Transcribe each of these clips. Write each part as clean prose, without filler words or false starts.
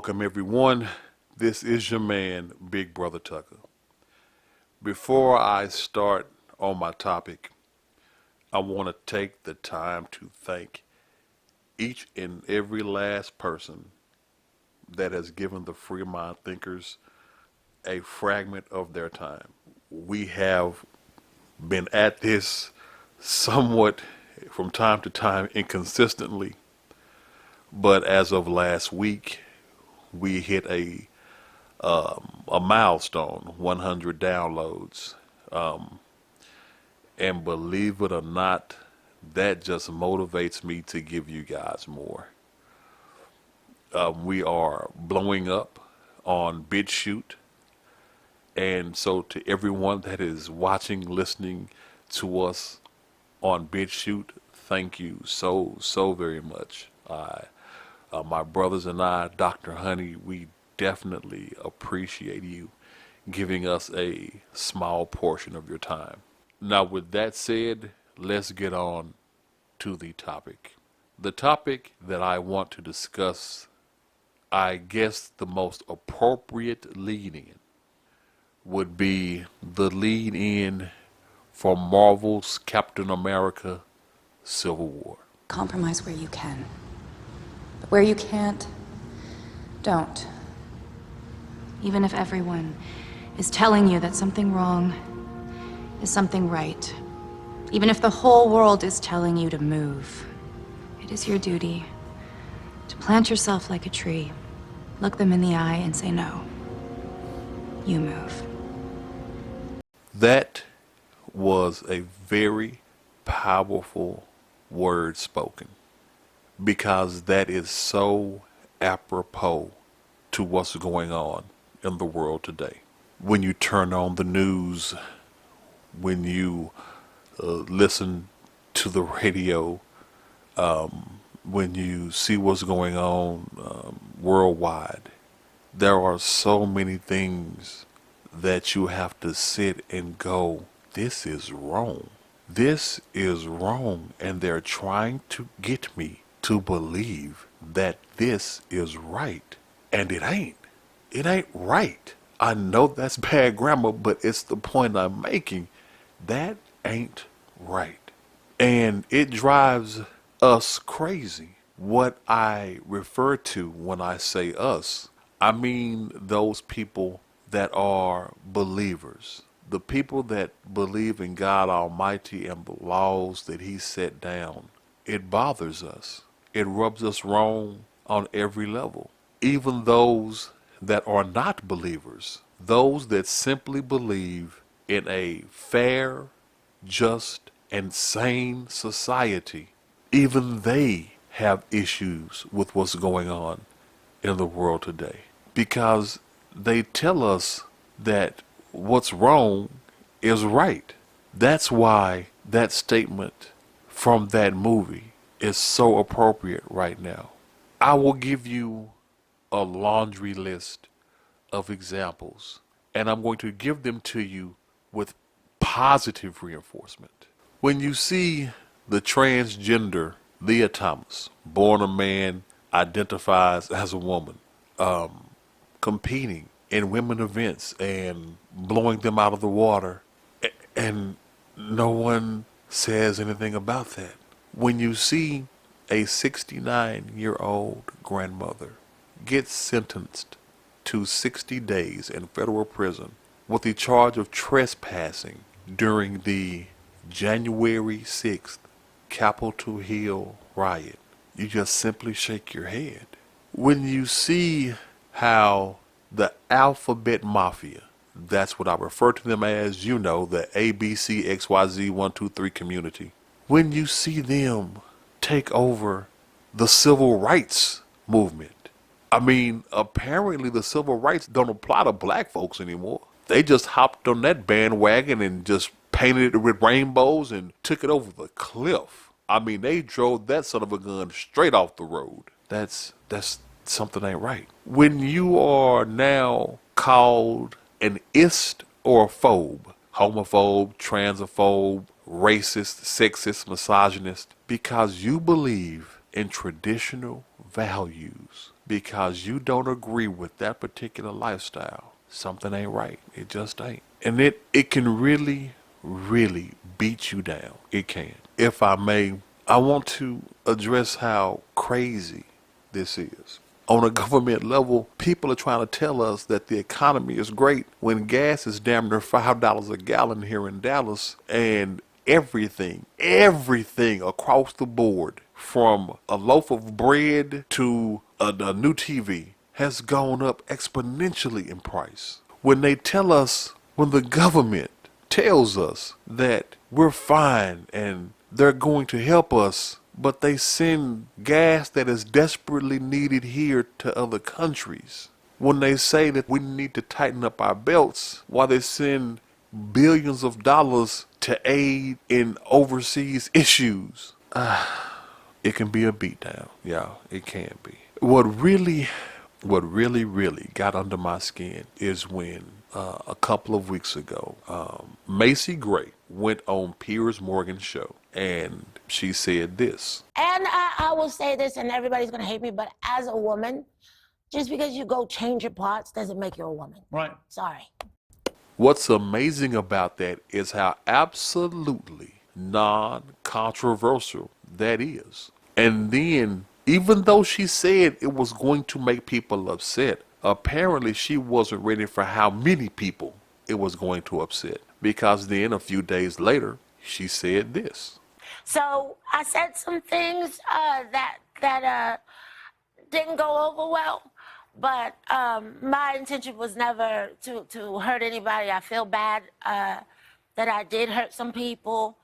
Welcome everyone. This is your man, Big Brother Tucker. Before I start on my topic, I want to take the time to thank each and every last person that has given the Free Mind Thinkers a fragment of their time. We have been at this somewhat from time to time inconsistently, but as of last week, we hit a milestone, 100 downloads. And believe it or not, that just motivates me to give you guys more. We are blowing up on BitChute. And so to everyone that is watching, listening to us on BitChute, thank you so very much. My brothers and I, Dr. Honey, we definitely appreciate you giving us a small portion of your time. Now, with that said, let's get on to the topic. The topic that I want to discuss, I guess the most appropriate lead-in would be the lead-in for Marvel's Captain America Civil War. Compromise where you can. But where you can't, don't. Even if everyone is telling you that something wrong is something right. Even if the whole world is telling you to move, it is your duty to plant yourself like a tree, look them in the eye and say no. You move. That was a very powerful word spoken, because that is so apropos to what's going on in the world today. When you turn on the news, when you listen to the radio, when you see what's going on worldwide, there are so many things that you have to sit and go, this is wrong. This is wrong. And they're trying to get me to believe that this is right. And it ain't. It ain't right. I know that's bad grammar, but it's the point I'm making. That ain't right. And it drives us crazy. What I refer to when I say us, I mean those people that are believers. The people that believe in God Almighty and the laws that He set down. It bothers us. It rubs us wrong on every level. Even those that are not believers, those that simply believe in a fair, just, and sane society, even they have issues with what's going on in the world today, because they tell us that what's wrong is right. That's why that statement from that movie is so appropriate right now. I will give you a laundry list of examples, and I'm going to give them to you with positive reinforcement. When you see the transgender Leah Thomas, born a man, identifies as a woman, competing in women events and blowing them out of the water, and no one says anything about that. When you see a 69-year-old grandmother get sentenced to 60 days in federal prison with the charge of trespassing during the January 6th Capitol Hill riot, you just simply shake your head. When you see how the Alphabet Mafia, that's what I refer to them as, you know, the ABCXYZ123 community, when you see them take over the civil rights movement, I mean, apparently the civil rights don't apply to black folks anymore. They just hopped on that bandwagon and just painted it with rainbows and took it over the cliff. I mean, they drove that son of a gun straight off the road. That's something ain't right. When you are now called an ist or a phobe, homophobe, transphobe, racist, sexist, misogynist, because you believe in traditional values, because you don't agree with that particular lifestyle, something ain't right. It just ain't. And it can really, really beat you down. It can. If I may, I want to address how crazy this is. On a government level, people are trying to tell us that the economy is great when gas is damn near $5 a gallon here in Dallas, and everything across the board, from a loaf of bread to a new TV, has gone up exponentially in price. When the government tells us that we're fine and they're going to help us, but they send gas that is desperately needed here to other countries. When they say that we need to tighten up our belts, while they send billions of dollars to aid in overseas issues, it can be a beatdown. Yeah, it can be. What really got under my skin is when a couple of weeks ago, Macy Gray went on Piers Morgan's show, and she said this. And I will say this, and everybody's going to hate me, but as a woman, just because you go change your parts doesn't make you a woman. Right. Sorry. What's amazing about that is how absolutely non-controversial that is. And then, even though she said it was going to make people upset, apparently she wasn't ready for how many people it was going to upset. Because then, a few days later, she said this. So I said some things that didn't go over well, but my intention was never to hurt anybody. I feel bad that I did hurt some people,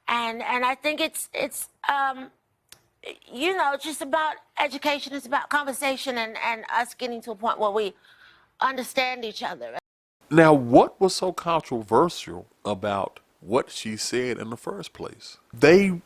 and I think it's just about education. It's about conversation and us getting to a point where we understand each other. Now, what was so controversial about what she said in the first place? The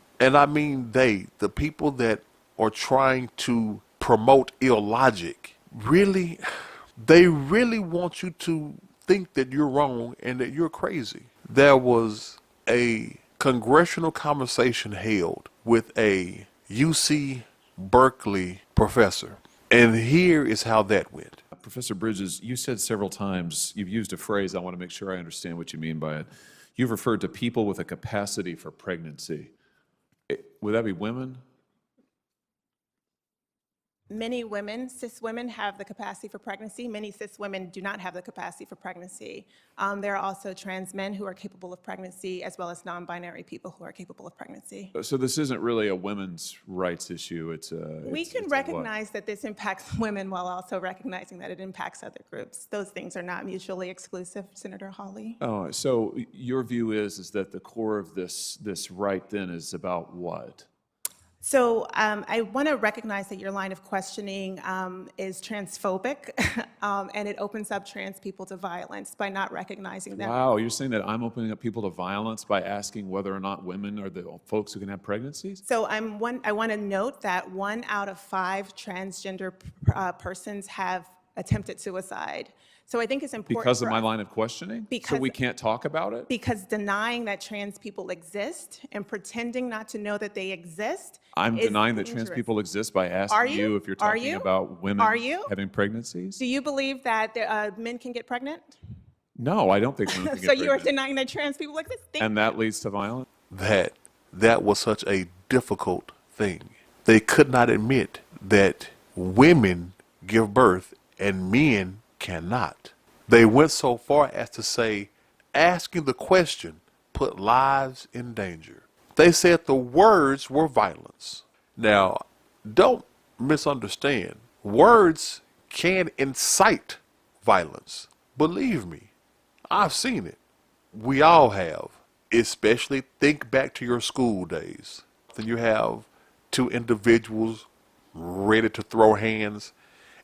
people that are trying to promote illogic, they really want you to think that you're wrong and that you're crazy. There was a congressional conversation held with a UC Berkeley professor, and here is how that went. Professor Bridges, you said several times, you've used a phrase, I want to make sure I understand what you mean by it. You've referred to people with a capacity for pregnancy. Would that be women? Many women, cis women, have the capacity for pregnancy. Many cis women do not have the capacity for pregnancy. There are also trans men who are capable of pregnancy, as well as non-binary people who are capable of pregnancy. So this isn't really a women's rights issue. We can recognize that this impacts women while also recognizing that it impacts other groups. Those things are not mutually exclusive, Senator Hawley. Oh, so your view is that the core of this right then is about what? So I want to recognize that your line of questioning is transphobic, and it opens up trans people to violence by not recognizing them. Wow, you're saying that I'm opening up people to violence by asking whether or not women are the folks who can have pregnancies? So I want to note that 1 out of 5 transgender persons have attempted suicide. So I think it's important because of my line of questioning? Because so we can't talk about it? Because denying that trans people exist and pretending not to know that they exist I'm is denying that dangerous. trans people exist by asking you if you're talking about women having pregnancies? Do you believe that men can get pregnant? No, I don't think women can get So pregnant. you are denying that trans people exist? And that leads to violence? That was such a difficult thing. They could not admit that women give birth and men cannot. They went so far as to say asking the question put lives in danger. They said the words were violence. Now, don't misunderstand. Words can incite violence. Believe me, I've seen it. We all have. Especially think back to your school days. Then you have two individuals ready to throw hands,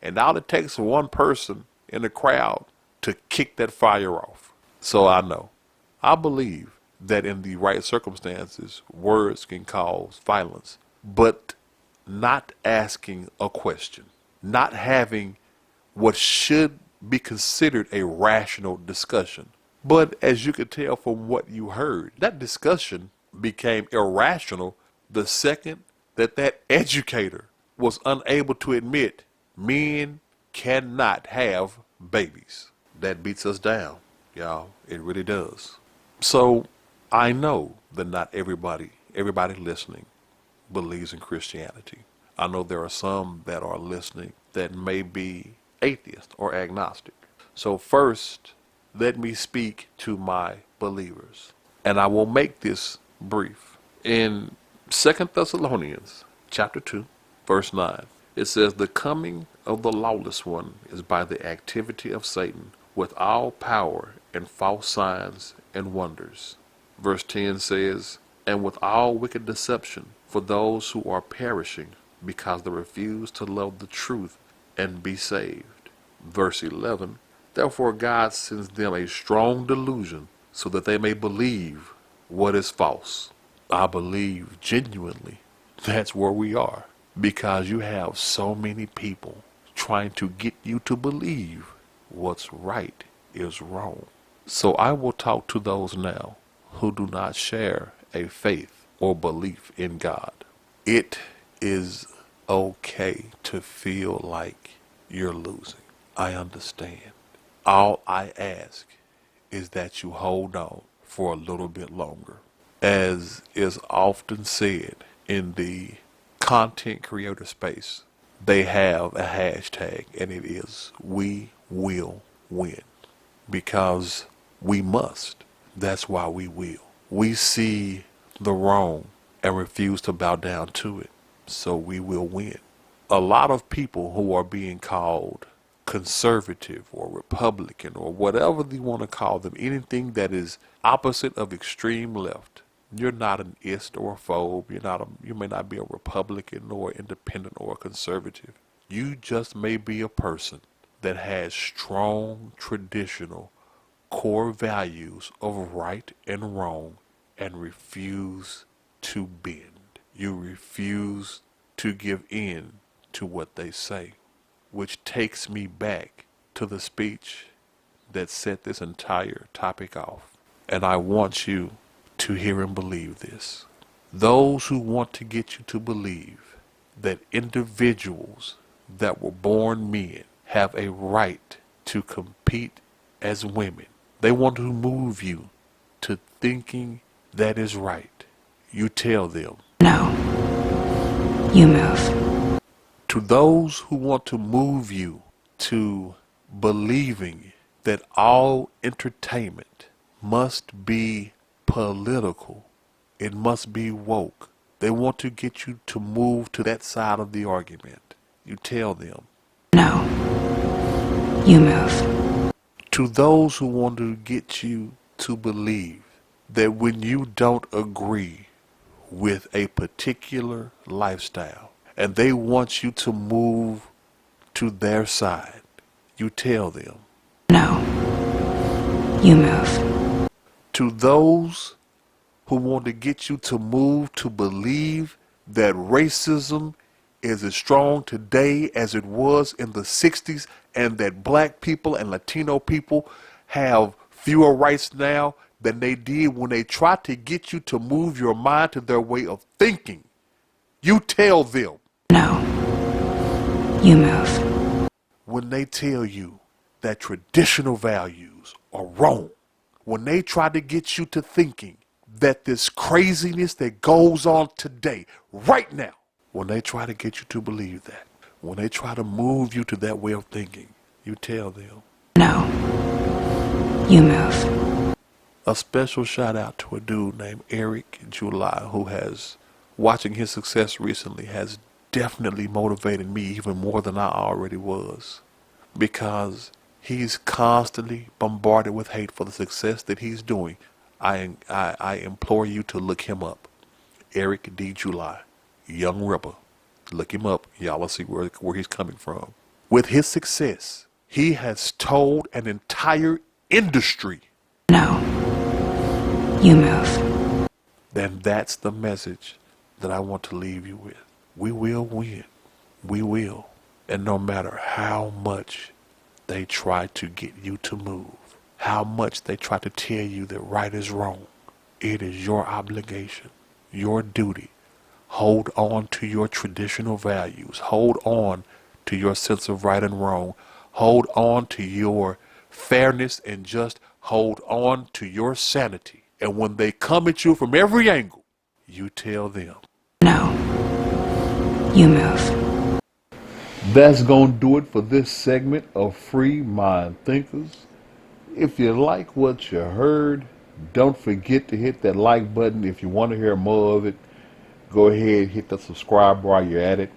and all it takes is one person in the crowd to kick that fire off. So I believe that in the right circumstances, words can cause violence, but not asking a question, not having what should be considered a rational discussion. But as you could tell from what you heard, that discussion became irrational the second that educator was unable to admit Men cannot have babies. That beats us down, y'all. It really does. So I know that not everybody listening believes in Christianity. I know there are some that are listening that may be atheist or agnostic. So first, let me speak to my believers. And I will make this brief. In 2 Thessalonians chapter 2, verse 9, it says, "The coming of the lawless one is by the activity of Satan, with all power and false signs and wonders." Verse 10 says, "And with all wicked deception for those who are perishing, because they refuse to love the truth and be saved." Verse 11, "Therefore God sends them a strong delusion, so that they may believe what is false." I believe genuinely that's where we are, because you have so many people trying to get you to believe what's right is wrong. So I will talk to those now who do not share a faith or belief in God. It is okay to feel like you're losing. I understand. All I ask is that you hold on for a little bit longer. As is often said in the content creator space, they have a hashtag, and it is "We will win." Because we must. That's why we will. We see the wrong and refuse to bow down to it. So we will win. A lot of people who are being called conservative or Republican or whatever you want to call them, anything that is opposite of extreme left. You're not an ist or a phobe. You may not be a Republican or independent or a conservative. You just may be a person that has strong traditional core values of right and wrong and refuse to bend. You refuse to give in to what they say, which takes me back to the speech that set this entire topic off. And I want you to hear and believe this. Those who want to get you to believe that individuals that were born men have a right to compete as women, they want to move you to thinking that is right. You tell them, No. You move. to those who want to move you to believing that all entertainment must be political, it must be woke. They want to get you to move to that side of the argument. You tell them, No. You move. to those who want to get you to believe that when you don't agree with a particular lifestyle and they want you to move to their side, you tell them, No. You move. to those who want to get you to move to believe that racism is as strong today as it was in the 60s and that black people and Latino people have fewer rights now than they did when they tried to get you to move your mind to their way of thinking. You tell them. No. You move. When they tell you that traditional values are wrong, when they try to get you to thinking that this craziness that goes on today, right now, when they try to get you to believe that, when they try to move you to that way of thinking, you tell them. No. You move. A special shout out to a dude named Eric July, who has, watching his success recently, has definitely motivated me even more than I already was, because he's constantly bombarded with hate for the success that he's doing. I implore you to look him up. Eric D. July, young rebel. Look him up. Y'all will see where he's coming from. With his success, he has told an entire industry. No. You move. Then that's the message that I want to leave you with. We will win. We will. And no matter how much they try to get you to move, how much they try to tell you that right is wrong, it is your obligation, your duty. Hold on to your traditional values. Hold on to your sense of right and wrong. Hold on to your fairness and just hold on to your sanity. And when they come at you from every angle, you tell them. No. You move. That's going to do it for this segment of Free Mind Thinkers. If you like what you heard, don't forget to hit that like button. If you want to hear more of it, go ahead, hit the subscribe while you're at it.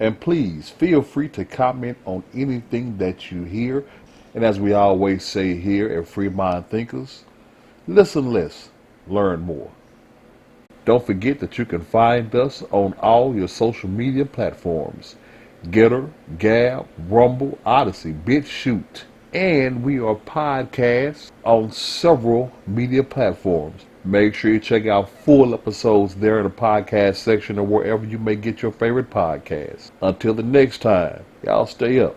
And please feel free to comment on anything that you hear. And as we always say here at Free Mind Thinkers, listen less, learn more. Don't forget that you can find us on all your social media platforms. Getter, Gab, Rumble, Odyssey, BitChute. And we are podcasts on several media platforms. Make sure you check out full episodes there in the podcast section or wherever you may get your favorite podcasts. Until the next time, y'all stay up.